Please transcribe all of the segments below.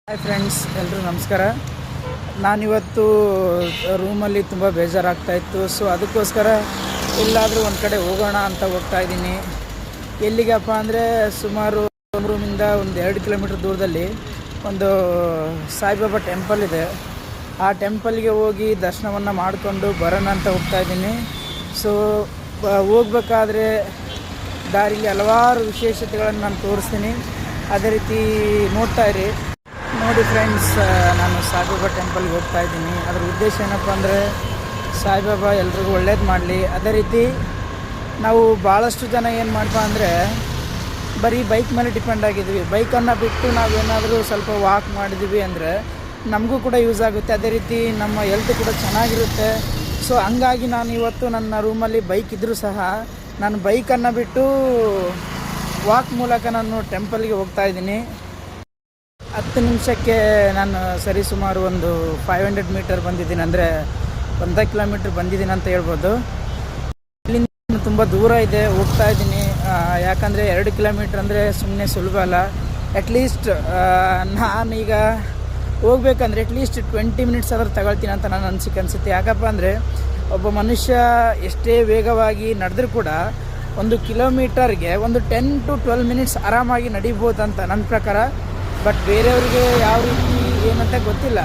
Hi friends, ಎಲ್ಲರೂ ನಮಸ್ಕಾರ. ನಾನಿವತ್ತು ರೂಮಲ್ಲಿ ತುಂಬ ಬೇಜಾರಾಗ್ತಾಯಿತ್ತು. ಸೊ ಅದಕ್ಕೋಸ್ಕರ ಎಲ್ಲಾದರೂ ಒಂದು ಕಡೆ ಹೋಗೋಣ ಅಂತ ಹೋಗ್ತಾ ಇದ್ದೀನಿ. ಎಲ್ಲಿಗಪ್ಪ ಅಂದರೆ ಸುಮಾರು ರೂಮಿಂದ ಒಂದು 2 ಕಿಲೋಮೀಟ್ರ್ ದೂರದಲ್ಲಿ ಒಂದು ಸಾಯಿಬಾಬಾ ಟೆಂಪಲ್ ಇದೆ. ಆ ಟೆಂಪಲ್ಗೆ ಹೋಗಿ ದರ್ಶನವನ್ನು ಮಾಡಿಕೊಂಡು ಬರೋಣ ಅಂತ ಹೋಗ್ತಾ ಇದ್ದೀನಿ. ಸೊ ಹೋಗ್ಬೇಕಾದ್ರೆ ದಾರಿಲಿ ಹಲವಾರು ವಿಶೇಷತೆಗಳನ್ನು ನಾನು ತೋರಿಸ್ತೀನಿ. ಅದೇ ರೀತಿ ನೋಡ್ತಾ ಇರಿ. ನೋಡಿ ಫ್ರೆಂಡ್ಸ್, ನಾನು ಸಾಯಿಬಾಬಾ ಟೆಂಪಲ್ಗೆ ಹೋಗ್ತಾ ಇದ್ದೀನಿ. ಅದರ ಉದ್ದೇಶ ಏನಪ್ಪ ಅಂದರೆ ಸಾಯಿಬಾಬಾ ಎಲ್ರಿಗೂ ಒಳ್ಳೇದು ಮಾಡಲಿ. ಅದೇ ರೀತಿ ನಾವು ಭಾಳಷ್ಟು ಜನ ಏನು ಮಾಡ್ತಾ ಅಂದರೆ ಬರೀ ಬೈಕ್ ಮೇಲೆ ಡಿಪೆಂಡ್ ಆಗಿದ್ವಿ. ಬೈಕನ್ನು ಬಿಟ್ಟು ನಾವೇನಾದರೂ ಸ್ವಲ್ಪ ವಾಕ್ ಮಾಡಿದ್ವಿ ಅಂದರೆ ನಮಗೂ ಕೂಡ ಯೂಸ್ ಆಗುತ್ತೆ. ಅದೇ ರೀತಿ ನಮ್ಮ ಹೆಲ್ತ್ ಕೂಡ ಚೆನ್ನಾಗಿರುತ್ತೆ. ಸೊ ಹಂಗಾಗಿ ನಾನು ಇವತ್ತು ನನ್ನ ರೂಮಲ್ಲಿ ಬೈಕ್ ಇದ್ದರೂ ಸಹ ನಾನು ಬೈಕನ್ನು ಬಿಟ್ಟು ವಾಕ್ ಮೂಲಕ ನಾನು ಟೆಂಪಲ್ಗೆ ಹೋಗ್ತಾ ಇದ್ದೀನಿ. 10 ನಿಮಿಷಕ್ಕೆ ನಾನು ಸರಿಸುಮಾರು ಒಂದು 500 ಮೀಟರ್ ಬಂದಿದ್ದೀನಿ, ಅಂದರೆ 1 ಕಿಲೋಮೀಟ್ರ್ ಬಂದಿದ್ದೀನಿ ಅಂತ ಹೇಳ್ಬೋದು. ಇಲ್ಲಿಂದ ತುಂಬ ದೂರ ಇದೆ, ಹೋಗ್ತಾ ಇದ್ದೀನಿ. ಯಾಕಂದರೆ 2 ಕಿಲೋಮೀಟ್ರ್ ಅಂದರೆ ಸುಮ್ಮನೆ ಸುಲಭ ಅಲ್ಲ. ಅಟ್ಲೀಸ್ಟ್ ನಾನೀಗ ಹೋಗ್ಬೇಕಂದ್ರೆ ಅಟ್ಲೀಸ್ಟ್ 20 ಮಿನಿಟ್ಸ್ ಆದರೂ ತಗೊಳ್ತೀನಿ ಅಂತ ನಾನು ಅನಿಸುತ್ತೆ. ಯಾಕಪ್ಪ ಅಂದರೆ ಒಬ್ಬ ಮನುಷ್ಯ ಎಷ್ಟೇ ವೇಗವಾಗಿ ನಡೆದ್ರೂ ಕೂಡ 1 ಕಿಲೋಮೀಟರ್ಗೆ ಒಂದು 10 to 12 ಮಿನಿಟ್ಸ್ ಆರಾಮಾಗಿ ನಡಿಬೋದು ಅಂತ ನನ್ನ ಪ್ರಕಾರ. ಬಟ್ ಬೇರೆಯವ್ರಿಗೆ ಯಾವ ರೀತಿ ಏನಂತ ಗೊತ್ತಿಲ್ಲ.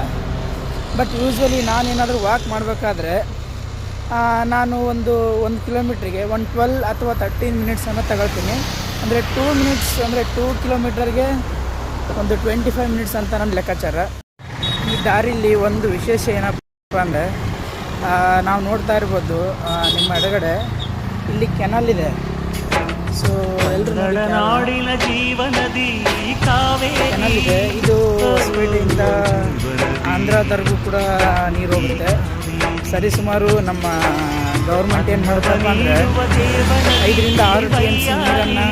ಬಟ್ ಯೂಶ್ವಲಿ ನಾನೇನಾದರೂ ವಾಕ್ ಮಾಡಬೇಕಾದ್ರೆ ನಾನು ಒಂದು ಕಿಲೋಮೀಟ್ರಿಗೆ 12 ಅಥವಾ 13 ಮಿನಿಟ್ಸನ್ನು ತಗೊಳ್ತೀನಿ. ಅಂದರೆ 2 ಮಿನಿಟ್ಸ್ ಅಂದರೆ 2 ಕಿಲೋಮೀಟರ್ಗೆ ಒಂದು 25 ಮಿನಿಟ್ಸ್ ಅಂತ ನನ್ನ ಲೆಕ್ಕಾಚಾರ. ಈ ದಾರಿಲಿ ಒಂದು ವಿಶೇಷ ಏನಪ್ಪ ಅಂದರೆ ನಾವು ನೋಡ್ತಾ ಇರ್ಬೋದು ನಿಮ್ಮ ಎಡಗಡೆ ಇಲ್ಲಿ ಕೆನಲ್ ಇದೆ. ಸೊ ಎಲ್ಲರೂ ನಾಡಿನ ಜೀವನದಿ ಕೆನಲ್ ಇದೆ. ಇದು ಹೊಸಪೇಟೆಯಿಂದ ಆಂಧ್ರದವರೆಗೂ ಕೂಡ ನೀರು ಹೋಗುತ್ತೆ. ಸರಿಸುಮಾರು ನಮ್ಮ ಗೌರ್ಮೆಂಟ್ ಏನು ಮಾಡ್ತಪ್ಪ ಅಂದರೆ 5 ರಿಂದ 6 TMC ನೀರನ್ನು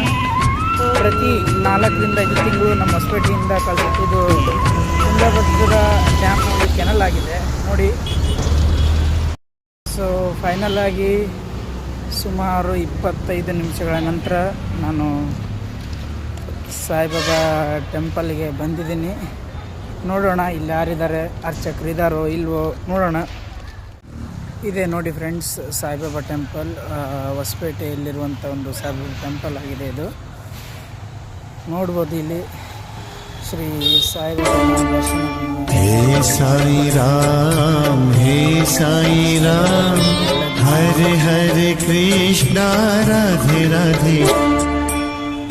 ಪ್ರತಿ 4 ರಿಂದ 5 ತಿಂಗಳು ನಮ್ಮ ಹೊಸಪೇಟೆಯಿಂದ ಕಳಿಸುತ್ತೆ. ಇದು ತುಂಗಭದ್ರಾ ಡ್ಯಾಮ್ ಕೆನಲ್ ಆಗಿದೆ ನೋಡಿ. ಸೊ ಫೈನಲ್ ಆಗಿ ಸುಮಾರು 25 ನಿಮಿಷಗಳ ನಂತರ ನಾನು ಸಾಯಿಬಾಬಾ ಟೆಂಪಲ್ಗೆ ಬಂದಿದ್ದೀನಿ. ನೋಡೋಣ ಇಲ್ಲಿ ಯಾರಿದ್ದಾರೆ, ಅರ್ಚಕರು ಇದ್ದಾರೋ ಇಲ್ವೋ ನೋಡೋಣ. ಇದೆ ನೋಡಿ ಫ್ರೆಂಡ್ಸ್, ಸಾಯಿಬಾಬಾ ಟೆಂಪಲ್ ಹೊಸಪೇಟೆಯಲ್ಲಿರುವಂಥ ಒಂದು ಸಾಯಿಬಾಬಾ ಟೆಂಪಲ್ ಆಗಿದೆ. ಇದು ನೋಡ್ಬೋದು ಇಲ್ಲಿ ಶ್ರೀ ಸಾಯಿಬಾಬಾ ದರ್ಶನ. ಹೇ ಸಾಯಿ ರಾಮ್, ಹೇ ಸಾಯಿ ರಾಮ್, ಹರೆ ಹರೆ ಕೃಷ್ಣ ರಾಧೆ ರಾಧೆ,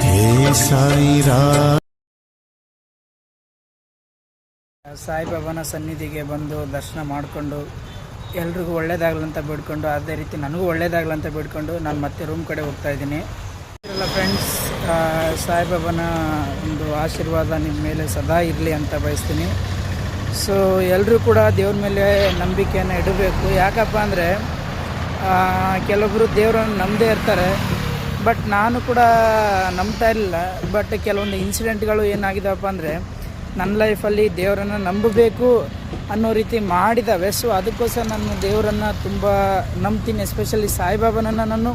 ಹೇ ಸಾಯಿ ರಾಮ್. ಸಾಯಿಬಾಬಾನ ಸನ್ನಿಧಿಗೆ ಬಂದು ದರ್ಶನ ಮಾಡಿಕೊಂಡು ಎಲ್ರಿಗೂ ಒಳ್ಳೇದಾಗಲಂತ ಬೇಡ್ಕೊಂಡು, ಅದೇ ರೀತಿ ನನಗೂ ಒಳ್ಳೇದಾಗಲಂತ ಬೇಡ್ಕೊಂಡು ನಾನು ಮತ್ತೆ ರೂಮ್ ಕಡೆ ಹೋಗ್ತಾ ಇದ್ದೀನಿ. ಎಲ್ಲ ಫ್ರೆಂಡ್ಸ್, ಸಾಯಿಬಾಬಾನ ಒಂದು ಆಶೀರ್ವಾದ ನಿಮ್ಮ ಮೇಲೆ ಸದಾ ಇರಲಿ ಅಂತ ಬಯಸ್ತೀನಿ. ಸೊ ಎಲ್ಲರೂ ಕೂಡ ದೇವ್ರ ಮೇಲೆ ನಂಬಿಕೆಯನ್ನು ಇಡಬೇಕು. ಯಾಕಪ್ಪ ಅಂದರೆ ಕೆಲವೊಬ್ಬರು ದೇವರನ್ನು ನಂಬದೇ ಇರ್ತಾರೆ. ಬಟ್ ನಾನು ಕೂಡ ನಂಬ್ತಾ ಇರಲಿಲ್ಲ. ಬಟ್ ಕೆಲವೊಂದು ಇನ್ಸಿಡೆಂಟ್ಗಳು ಏನಾಗಿದ್ದಾವಪ್ಪ ಅಂದರೆ ನನ್ನ ಲೈಫಲ್ಲಿ ದೇವರನ್ನು ನಂಬಬೇಕು ಅನ್ನೋ ರೀತಿ ಮಾಡಿದ್ದಾವೆ. ಸೊ ಅದಕ್ಕೋಸ್ಕರ ನಾನು ದೇವರನ್ನು ತುಂಬ ನಂಬ್ತೀನಿ. ಎಸ್ಪೆಷಲಿ ಸಾಯಿಬಾಬಾನನ್ನು ನಾನು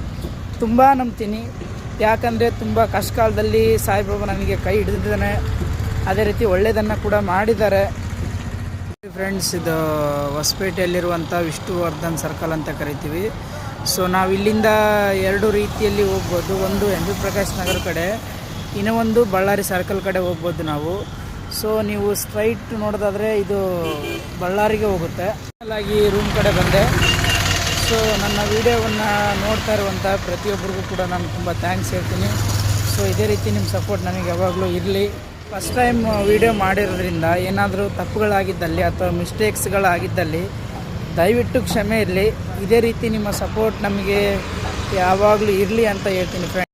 ತುಂಬ ನಂಬ್ತೀನಿ. ಯಾಕಂದರೆ ತುಂಬ ಕಷ್ಟ ಕಾಲದಲ್ಲಿ ಸಾಯಿಬಾಬಾ ನನಗೆ ಕೈ ಹಿಡಿದಿದ್ದಾನೆ. ಅದೇ ರೀತಿ ಒಳ್ಳೆಯದನ್ನು ಕೂಡ ಮಾಡಿದ್ದಾರೆ. ಫ್ರೆಂಡ್ಸ್, ಇದು ಹೊಸಪೇಟೆಯಲ್ಲಿರುವಂಥ ವಿಷ್ಣುವರ್ಧನ್ ಸರ್ಕಲ್ ಅಂತ ಕರಿತೀವಿ. ಸೊ ನಾವು ಇಲ್ಲಿಂದ 2 ರೀತಿಯಲ್ಲಿ ಹೋಗ್ಬೋದು. ಒಂದು ಎಂ ಬಿ ಪ್ರಕಾಶ್ ನಗರ ಕಡೆ, ಇನ್ನೂ ಬಳ್ಳಾರಿ ಸರ್ಕಲ್ ಕಡೆ ಹೋಗ್ಬೋದು ನಾವು. ಸೊ ನೀವು ಸ್ಟ್ರೈಟ್ ನೋಡೋದಾದರೆ ಇದು ಬಳ್ಳಾರಿಗೆ ಹೋಗುತ್ತೆ. ಹಾಗಾಗಿ ರೂಮ್ ಕಡೆ ಬಂದೆ. ಸೊ ನನ್ನ ವೀಡಿಯೋವನ್ನು ನೋಡ್ತಾ ಇರುವಂಥ ಪ್ರತಿಯೊಬ್ಬರಿಗೂ ಕೂಡ ನಾನು ತುಂಬ ಥ್ಯಾಂಕ್ಸ್ ಹೇಳ್ತೀನಿ. ಸೊ ಇದೇ ರೀತಿ ನಿಮ್ಮ ಸಪೋರ್ಟ್ ನನಗೆ ಯಾವಾಗಲೂ ಇರಲಿ. ಫಸ್ಟ್ ಟೈಮ್ ವೀಡಿಯೋ ಮಾಡಿರೋದ್ರಿಂದ ಏನಾದರೂ ತಪ್ಪುಗಳಾಗಿದ್ದಲ್ಲಿ ಅಥವಾ ಮಿಸ್ಟೇಕ್ಸ್ಗಳಾಗಿದ್ದಲ್ಲಿ ದಯವಿಟ್ಟು ಕ್ಷಮೆ ಇರಲಿ. ಇದೇ ರೀತಿ ನಿಮ್ಮ ಸಪೋರ್ಟ್ ನಮಗೆ ಯಾವಾಗಲೂ ಇರಲಿ ಅಂತ ಹೇಳ್ತೀನಿ ಫ್ರೆಂಡ್ಸ್.